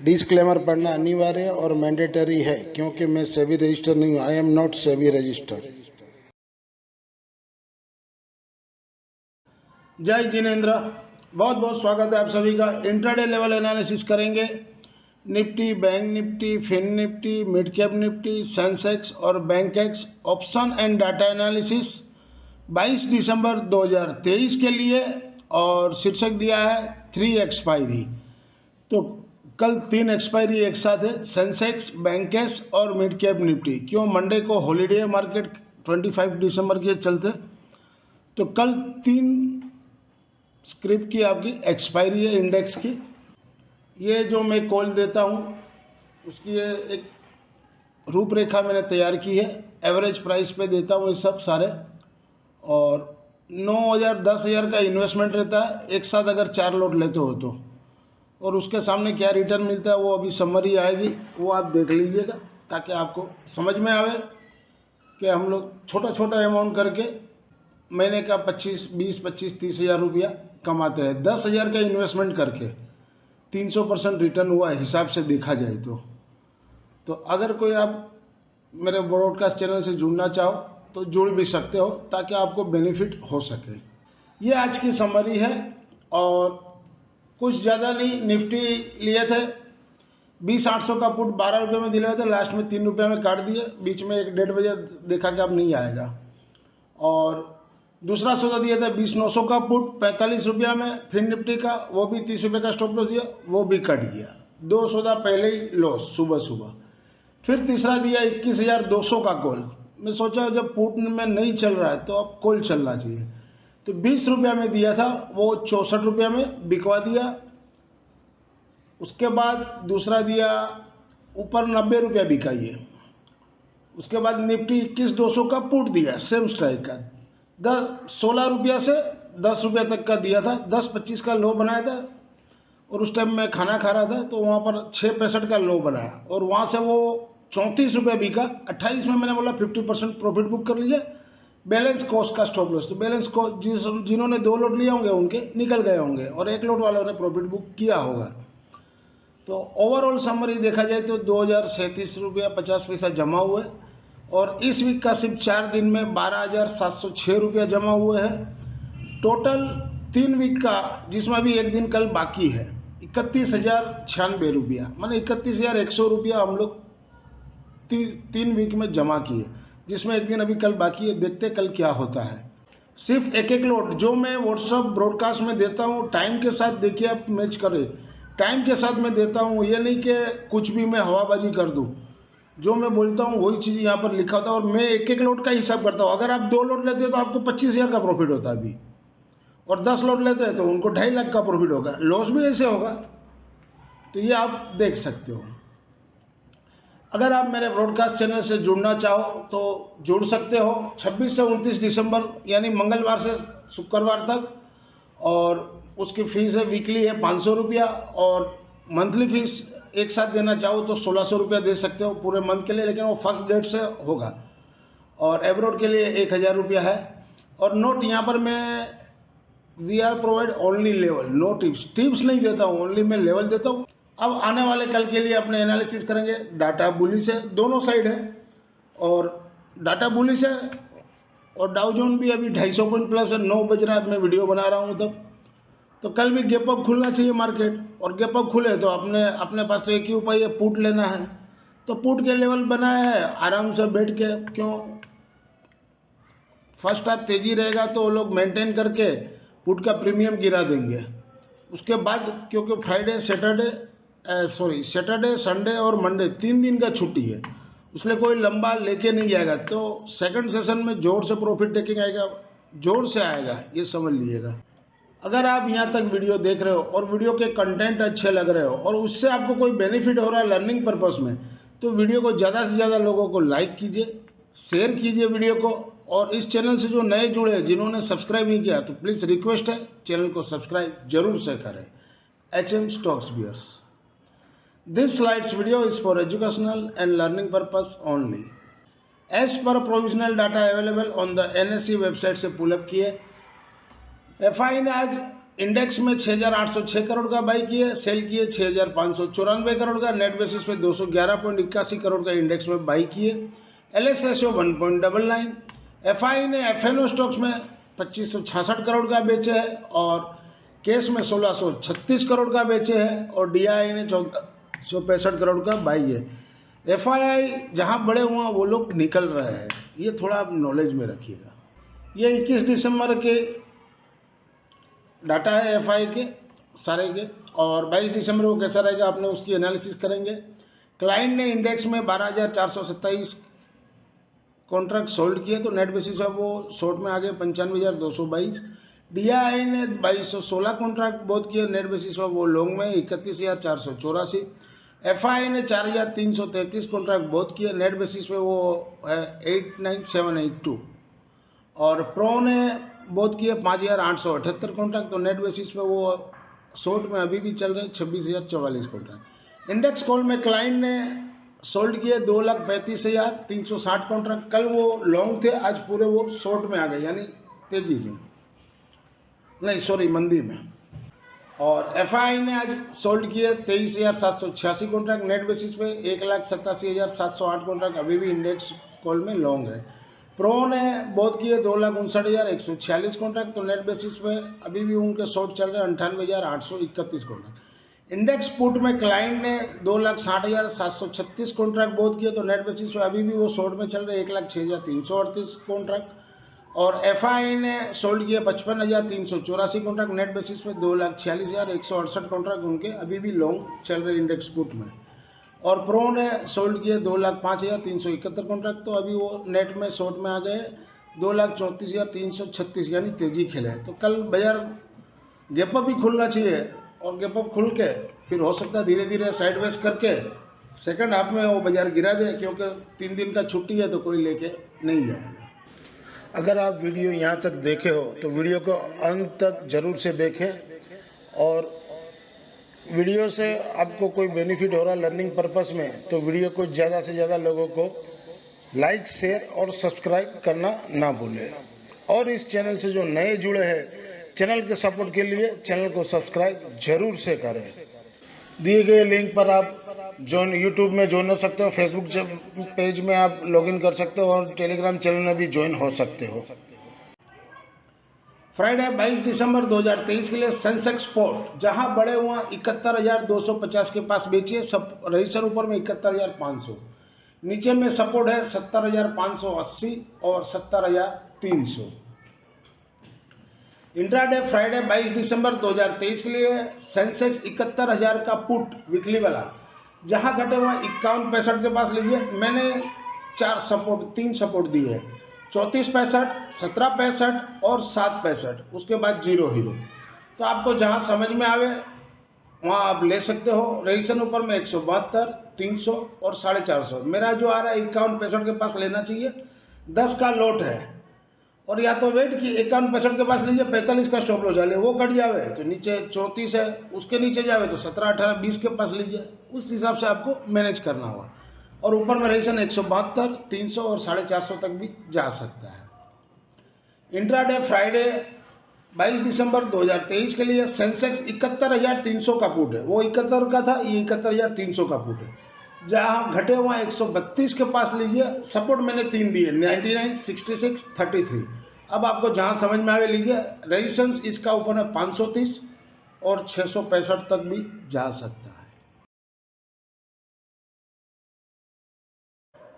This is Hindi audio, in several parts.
डिस्क्लेमर पढ़ना अनिवार्य और मैंडेटरी है क्योंकि मैं सेबी रजिस्टर नहीं हूँ। I am not SEBI register. जय जिनेंद्र, बहुत बहुत स्वागत है आप सभी का। इंट्राडे लेवल एनालिसिस करेंगे। Nifty, bank Nifty, fin Nifty, mid cap Nifty, Sensex और Bankex option and data analysis 22 दिसंबर 2023 के लिए, और शीर्षक दिया है 3 एक्सपायरी। तो कल 3 एक्सपायरी एक साथ है, सेंसेक्स, बैंकेस और मिड कैप निफ्टी। क्यों? मंडे को हॉलीडे मार्केट 25 दिसंबर के चलते। तो कल 3 स्क्रिप्ट की आपकी एक्सपायरी है इंडेक्स की। ये जो मैं कॉल देता हूँ उसकी ये एक रूपरेखा मैंने तैयार की है। एवरेज प्राइस पे देता हूँ ये सब सारे, और 9,000 10,000 का इन्वेस्टमेंट रहता है एक साथ अगर 4 लॉट लेते हो तो। और उसके सामने क्या रिटर्न मिलता है वो अभी समरी आएगी, वो आप देख लीजिएगा ताकि आपको समझ में आवे कि हम लोग छोटा छोटा अमाउंट करके महीने का 25, 20, 25, 30,000 रुपया कमाते हैं। 10,000 का इन्वेस्टमेंट करके 300% रिटर्न हुआ है हिसाब से देखा जाए तो अगर कोई आप मेरे ब्रॉडकास्ट चैनल से जुड़ना चाहो तो जुड़ भी सकते हो ताकि आपको बेनिफिट हो सके। ये आज की समरी है, और कुछ ज़्यादा नहीं। निफ्टी लिए थे 20,800 का पुट 12 रुपये में दिलवाए थे, लास्ट में 3 रुपये में काट दिए। बीच में 1-1.5 बजे देखा कि अब नहीं आएगा। और दूसरा सौदा दिया था 20,900 का पुट 45 रुपया में फिन निफ्टी का, वो भी 30 रुपये का स्टॉप लॉस दिया, वो भी कट गया। 2 सौदा पहले ही लॉस सुबह। फिर तीसरा दिया 21,200 का कॉल। मैं सोचा जब पुट में नहीं चल रहा है तो अब कॉल चलना चाहिए, तो 20 रुपया में दिया था, वो 64 रुपया में बिकवा दिया। उसके बाद दूसरा दिया ऊपर 90 रुपया बिका ये। उसके बाद निफ्टी 21,200 का पुट दिया सेम स्ट्राइक का, 16 रुपया से 10 रुपया तक का दिया था। 10.25 का लो बनाया था, और उस टाइम मैं खाना खा रहा था तो वहाँ पर 6.65 का लो बनाया, और वहाँ से वो 34 रुपये बिका। 28 में मैंने बोला 50% प्रॉफिट बुक कर लीजिए, बैलेंस कॉस्ट का स्टॉप लॉस। तो बैलेंस कॉस्ट जिन्होंने 2 लोट लिए होंगे उनके निकल गए होंगे, और 1 लोट वालों ने प्रॉफिट बुक किया होगा। तो ओवरऑल समरी देखा जाए तो 2,037 रुपया 50 पैसा जमा हुए, और इस वीक का सिर्फ 4 दिन में 12,706 रुपया जमा हुए हैं। टोटल 3 वीक का, जिसमें अभी एक दिन कल बाकी है, 31,096 रुपया, माने 31,100 रुपया हम लोग 3 वीक में जमा किए, जिसमें एक दिन अभी कल बाकी है। देखते कल क्या होता है। सिर्फ एक लोट जो मैं व्हाट्सअप ब्रॉडकास्ट में देता हूँ, टाइम के साथ देखिए आप मैच करें। टाइम के साथ मैं देता हूँ, ये नहीं कि कुछ भी मैं हवाबाजी कर दूँ। जो मैं बोलता हूँ वही चीज़ यहाँ पर लिखा होता है, और मैं एक लोट का हिसाब करता हूँ। अगर आप 2 लोट लेते हैं तो आपको 25,000 का प्रॉफिट होता है अभी, और 10 लोट लेते हैं तो उनको 2.5 लाख का प्रॉफिट होगा। लॉस भी ऐसे होगा, तो ये आप देख सकते हो। अगर आप मेरे ब्रॉडकास्ट चैनल से जुड़ना चाहो तो जुड़ सकते हो। 26 से 29 दिसंबर यानी मंगलवार से शुक्रवार तक, और उसकी फ़ीस है वीकली है 500 रुपया, और मंथली फ़ीस एक साथ देना चाहो तो 1,600 रुपया दे सकते हो पूरे मंथ के लिए, लेकिन वो फर्स्ट डेट से होगा। और एब्रॉड के लिए 1,000 रुपया है। और नोट यहाँ पर मैं we are provide only level, no tips नहीं देता हूँ, ओनली मैं लेवल देता हूँ। अब आने वाले कल के लिए अपने एनालिसिस करेंगे। डाटा बुलिश है, दोनों साइड है, और डाटा बुलिश है, और डाउ जोन भी अभी 250 पॉइंट प्लस है। 9 बज रहा है, मैं वीडियो बना रहा हूँ तब। तो कल भी गैप अप खुलना चाहिए मार्केट, और गैप अप खुले तो अपने पास तो एक ही उपाय है, पुट लेना है। तो पुट के लेवल बनाया है आराम से बैठ के। क्यों? फर्स्ट हाफ तेज़ी रहेगा तो वो लोग मेंटेन करके पुट का प्रीमियम गिरा देंगे। उसके बाद क्योंकि फ्राइडे सैटरडे संडे और मंडे 3 दिन का छुट्टी है, उसलिए कोई लंबा लेके नहीं जाएगा। तो सेकंड सेशन में जोर से प्रॉफिट टेकिंग आएगा, जोर से आएगा, ये समझ लीजिएगा। अगर आप यहाँ तक वीडियो देख रहे हो और वीडियो के कंटेंट अच्छे लग रहे हो और उससे आपको कोई बेनिफिट हो रहा है लर्निंग पर्पस में, तो वीडियो को ज़्यादा से ज़्यादा लोगों को लाइक कीजिए, शेयर कीजिए वीडियो को। और इस चैनल से जो नए जुड़े हैं, जिन्होंने सब्सक्राइब नहीं किया, तो प्लीज़ रिक्वेस्ट है चैनल को सब्सक्राइब जरूर से करें। HM Stocks Viewers, this slides video is for educational and learning purpose only. As per provisional data available on the NSE website से पुल अप किए, FI ने आज इंडेक्स में 6,806 करोड़ का बाई किए, सेल किए 6,594 करोड़ का, नेट बेसिस पे 211.81 करोड़ का इंडेक्स में बाई किए। LSSO 1.99। FI ने FNO स्टॉक्स में 2566 करोड़ का बेचे है और कैश में 1636 करोड़ का बेचे है और DII ने 1465 करोड़ का बाई है। FII जहाँ बड़े हुआ वो लोग निकल रहे हैं, ये थोड़ा आप नॉलेज में रखिएगा। ये 21 दिसंबर के डाटा है FI के सारे के, और 22 दिसंबर को कैसा रहेगा आपने उसकी एनालिसिस करेंगे। क्लाइंट ने इंडेक्स में 12,427 कॉन्ट्रैक्ट सोल्ड किए तो नेट बेसिस पर वो शॉर्ट में आ गए 95,222। DII ने 2,216 कॉन्ट्रैक्ट बोध किए, नेट बेसिस पर वो लॉन्ग में 31,484। FI ने 4,333 कॉन्ट्रैक्ट बोध किए, नेट बेसिस पे वो है 89,782। और प्रो ने बोध किए 5,878 कॉन्ट्रैक्ट तो नेट बेसिस पे वो शॉर्ट में अभी भी चल रहे 26,044 कॉन्ट्रैक्ट। इंडेक्स कॉल में क्लाइंट ने सोल्ड किए 2,35,360 कॉन्ट्रैक्ट, कल वो लॉन्ग थे, आज पूरे वो शॉर्ट में आ गए यानी तेजी में, नहीं सॉरी मंदी में। और FI ने आज सोल्ड किए 23,786 कॉन्ट्रैक्ट, नेट बेसिस पे 1,87,708 कॉन्ट्रैक्ट अभी भी इंडेक्स कॉल में लॉन्ग है। प्रो ने बोध किए 2,59,146 कॉन्ट्रैक्ट तो नेट बेसिस पे अभी भी उनके शॉर्ट चल रहे 98,831 कॉन्ट्रैक्ट। इंडेक्स पुट में क्लाइंट ने 2,60,736 कॉन्ट्रैक्ट बोध किए तो नेट बेसिस पे अभी भी वो शॉर्ट में चल रहे 1,06,338 कॉन्ट्रैक्ट। और FI ने सोल्ड किए 55,384 कॉन्ट्रैक्ट, नेट बेसिस पे 2,46,168 कॉन्ट्रैक्ट उनके अभी भी लॉन्ग चल रहे इंडेक्स पुट में। और प्रो ने सोल्ड किए 2,05,371 कॉन्ट्रैक्ट तो अभी वो नेट में शॉर्ट में आ गए 2,34,336 यानी तेजी खेले। तो कल बाजार गैप अप भी खुलना चाहिए और गैप अप खुल के फिर हो सकता है धीरे धीरे साइडवेज करके सेकंड हाफ में वो बाजार गिरा दे, क्योंकि 3 दिन का छुट्टी है तो कोई लेके नहीं जाएगा। अगर आप वीडियो यहाँ तक देखे हो तो वीडियो को अंत तक जरूर से देखें, और वीडियो से आपको कोई बेनिफिट हो रहा है लर्निंग पर्पस में तो वीडियो को ज़्यादा से ज़्यादा लोगों को लाइक, शेयर और सब्सक्राइब करना ना भूलें। और इस चैनल से जो नए जुड़े हैं, चैनल के सपोर्ट के लिए चैनल को सब्सक्राइब जरूर से करें। दिए गए लिंक पर आप ज्वाइन यूट्यूब में ज्वाइन हो सकते हो, फेसबुक पेज में आप लॉगिन कर सकते हो और टेलीग्राम चैनल में भी ज्वाइन हो सकते हो। फ्राइडे 22 दिसंबर 2023 के लिए सेंसेक्स स्पोर्ट जहां बड़े हुआ 71,250 के पास बेचिए, सब रजिस्टर ऊपर में 71,500, नीचे में सपोर्ट है 70,580 और 70,300। इंट्राडे फ्राइडे 22 दिसंबर 2023 के लिए सेंसेक्स 71,000 का पुट वीकली वाला जहां घटे हुआ 51.65 के पास लीजिए। मैंने 3 सपोर्ट दिए है 34.65, 17.65 और 7.65, उसके बाद 0 हीरो। तो आपको जहां समझ में आवे वहां आप ले सकते हो। रजिस्ट्रेशन ऊपर में 172, 300 और 450। मेरा जो आ रहा है 51.65 के पास लेना चाहिए, 10 का लोट है। और या तो वेट कि 51.65 के पास लीजिए, 45 का स्टॉप लॉस डाले, वो कट जावे तो नीचे 34 है, उसके नीचे जावे तो 17, 18, 20 के पास लीजिए। उस हिसाब से आपको मैनेज करना होगा। और ऊपर में रजिस्ट्रेशन 172, 300 और 450 तक भी जा सकता है। इंट्राडे फ्राइडे 22 दिसंबर 2023 के लिए सेंसेक्स 71,300 का पुट है, वो 71 का था, ये 71,300 का पुट है। जहाँ घटे हुआ 132 के पास लीजिए। सपोर्ट मैंने 3 दिए 99, 66, 33। अब आपको जहाँ समझ में आवे लीजिए। रेजिस्टेंस इसका ऊपर है 530 और 665 तक भी जा सकता है।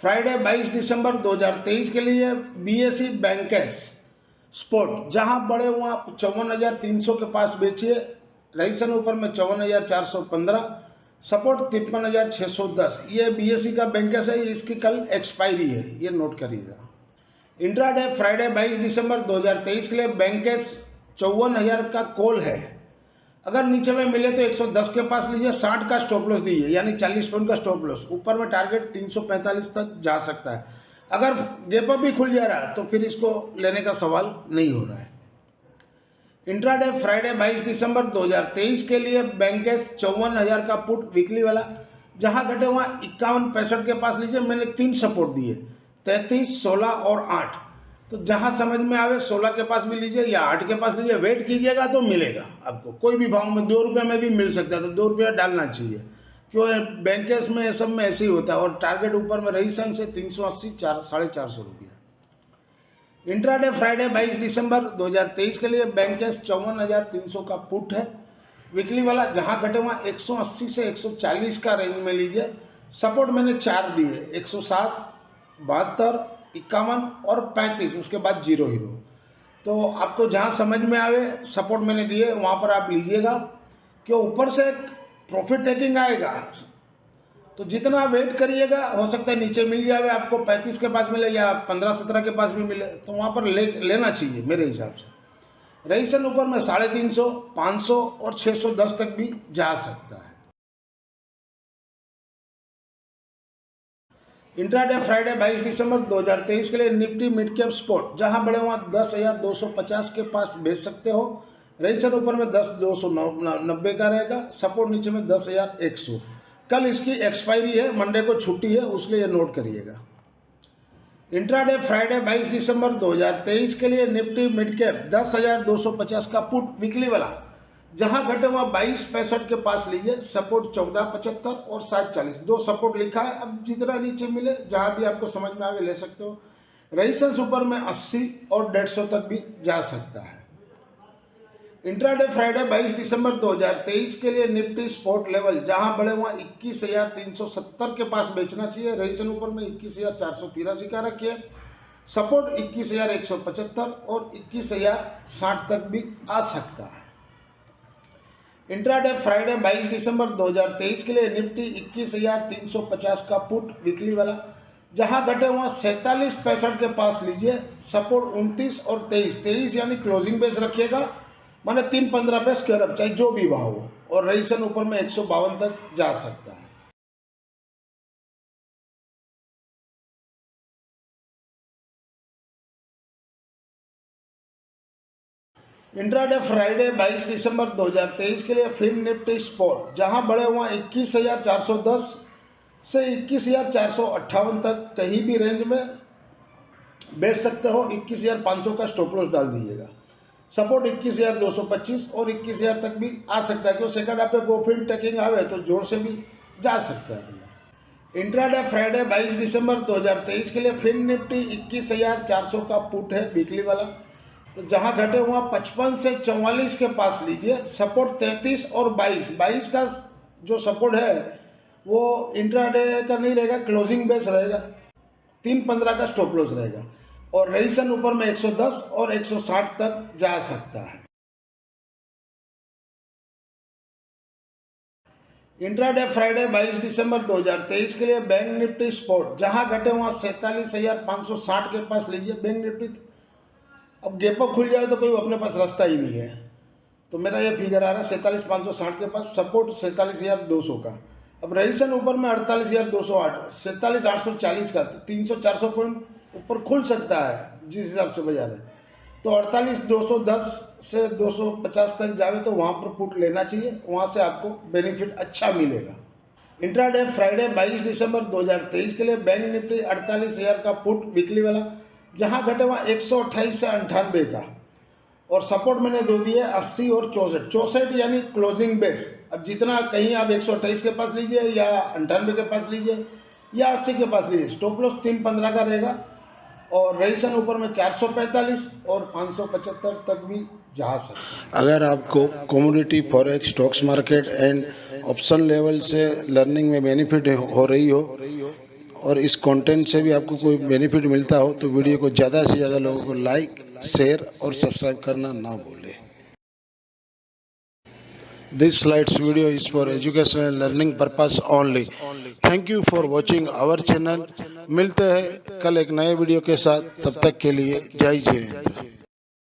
फ्राइडे 22 दिसंबर 2023 के लिए BSE बैंकेस स्पोर्ट जहां बड़े हुआ 54,300 के पास बेचिए। रजिस्ट्रेशन ऊपर में 54,415, सपोर्ट 53,610। ये BSE का बैंकेस है, इसकी कल एक्सपायरी है, ये नोट करिएगा। इंट्राडे फ्राइडे 22 दिसंबर 2023 के लिए बैंकेस 54,000 का कॉल है। अगर नीचे में मिले तो 110 के पास लीजिए, 60 का स्टॉप लॉस दीजिए यानी 40 पॉइंट का स्टॉप लॉस। ऊपर में टारगेट 345 तक जा सकता है। अगर गैप अप भी खुल जा रहा है तो फिर इसको लेने का सवाल नहीं हो रहा है। इंट्राडे फ्राइडे 22 दिसंबर 2023 के लिए बैंकेस 54,000 का पुट वीकली वाला जहां घटे हुआ 51.65 के पास लीजिए। मैंने 3 सपोर्ट दिए 33, 16 और 8। तो जहाँ समझ में आवे 16 के पास भी लीजिए या 8 के पास लीजिए, वेट कीजिएगा तो मिलेगा आपको। कोई भी भाव में 2 रुपये में भी मिल सकता है, तो 2 रुपया डालना चाहिए, क्यों बैंकेस में सब में ऐसे ही होता है। और टारगेट ऊपर में रईसन से 380 450 रुपया। इंट्राडे फ्राइडे 22 दिसंबर 2023 के लिए बैंकेस 54,300 का पुट है वीकली वाला, जहाँ घटे वहाँ 180 से 140 का रेंज में लीजिए। सपोर्ट मैंने 4 दिए, 107, 72, 51 और 35, उसके बाद 0 हीरो। तो आपको जहाँ समझ में आवे सपोर्ट मैंने दिए वहाँ पर आप लीजिएगा, कि ऊपर से प्रॉफिट टेकिंग आएगा। तो जितना वेट करिएगा हो सकता है नीचे मिल जाए आपको, 35 के पास मिले या 15-17 के पास भी मिले, तो वहाँ पर लेना चाहिए मेरे हिसाब से। रईसन ऊपर में 350, 500 और 610 तक भी जा सकता है। इंट्राडे फ्राइडे 22 दिसंबर 2023 के लिए निफ्टी मिड कैप स्पॉट, जहां बड़े वहाँ 10,250 के पास बेच सकते हो। रईसन ऊपर में 10,290 का रहेगा, सपोर्ट नीचे में 10,100। कल इसकी एक्सपायरी है, मंडे को छुट्टी है, उसलिए ये नोट करिएगा। इंट्राडे फ्राइडे 22 दिसंबर 2023 के लिए निफ्टी मिड कैप 10,250 का पुट वीकली वाला, जहां घटे वहाँ 22.65 के पास लीजिए। सपोर्ट 14.75 और 7.40, 2 सपोर्ट लिखा है। अब जितना नीचे मिले जहां भी आपको समझ में आवे ले सकते हो। रईसन ऊपर में 80 और 150 तक भी जा सकता है। इंट्राडे फ्राइडे 22 दिसंबर 2023 के लिए निफ्टी स्पॉट लेवल, जहां बड़े वहाँ 21,370 के पास बेचना चाहिए। रईसन ऊपर में 21,483 का रखिए। सपोर्ट 21,175 और 21,060 तक भी आ सकता है। इंट्राडे फ्राइडे 22 दिसंबर 2023 के लिए निफ्टी 21,350 का पुट वीकली वाला, जहां घटे वहाँ 47.65 के पास लीजिए। सपोर्ट 29 और 23 यानी क्लोजिंग बेस रखिएगा, माने 3.15 पे स्क्वायर अप, चाहे जो भी भाव हो। और रईसन ऊपर में 152 तक जा सकता है। इंट्राडे फ्राइडे 22 दिसंबर 2023 के लिए फिन निफ्टी स्पॉट, जहां बड़े हुआ 21,410 से 21,458 तक कहीं भी रेंज में बेच सकते हो। 21,500 का स्टॉप लॉस डाल दीजिएगा। सपोर्ट 21,225 और 21,000 तक भी आ सकता है, क्योंकि सेकंड हाफ पे प्रॉफिट टेकिंग आवे तो जोर से भी जा सकता है भैया। इंट्राडे फ्राइडे 22 दिसंबर 2023 के लिए फिन निफ्टी 21,400 का पुट है वीकली वाला, तो जहां घटे हुआ 55 से 44 के पास लीजिए। सपोर्ट 33 और 22 का जो सपोर्ट है वो इंट्राडे का नहीं रहेगा, क्लोजिंग बेस रहेगा। 3.15 का स्टॉप लॉस रहेगा। और रईसन ऊपर में 110 और 160 तक जा सकता है। इंट्राडे फ्राइडे 22 दिसंबर 2023 के लिए बैंक निफ्टी स्पॉट, जहां घटे वहाँ 47,560 के पास लीजिए। बैंक निफ्टी अब गैप अप खुल जाए तो कोई अपने पास रास्ता ही नहीं है, तो मेरा ये फिगर आ रहा है 47,560 के पास। सपोर्ट 47,200 का। अब रईसन ऊपर में 48,208, 47,840 का, तो 300-400 पॉइंट ऊपर खुल सकता है जिस हिसाब से बाजार है। तो 48,210 से 250 तक जावे तो वहाँ पर पुट लेना चाहिए, वहाँ से आपको बेनिफिट अच्छा मिलेगा। इंट्राडे फ्राइडे 22 दिसंबर 2023 के लिए बैंक निफ्टी 48,000 का पुट वीकली वाला, जहाँ घटे वहाँ 128 से 98 का। और सपोर्ट मैंने दो दिए 80 और 64 यानी क्लोजिंग बेस। अब जितना कहीं आप 128 के पास लीजिए या 98 के पास लीजिए या 80 के पास लीजिए, स्टॉप लॉस 3.15 का रहेगा। और रईसन ऊपर में 445 और 575 तक भी जा सकते हैं। अगर आपको commodity forex stocks market and option level से लर्निंग में बेनिफिट हो रही हो और इस कंटेंट से भी आपको कोई बेनिफिट मिलता हो तो वीडियो को ज़्यादा से ज़्यादा लोगों को लाइक, शेयर और सब्सक्राइब करना ना भूलें। This slides video is for educational and learning purpose only. Thank you for watching our channel. मिलते हैं कल एक नए वीडियो के साथ, तब तक के लिए जय हिंद।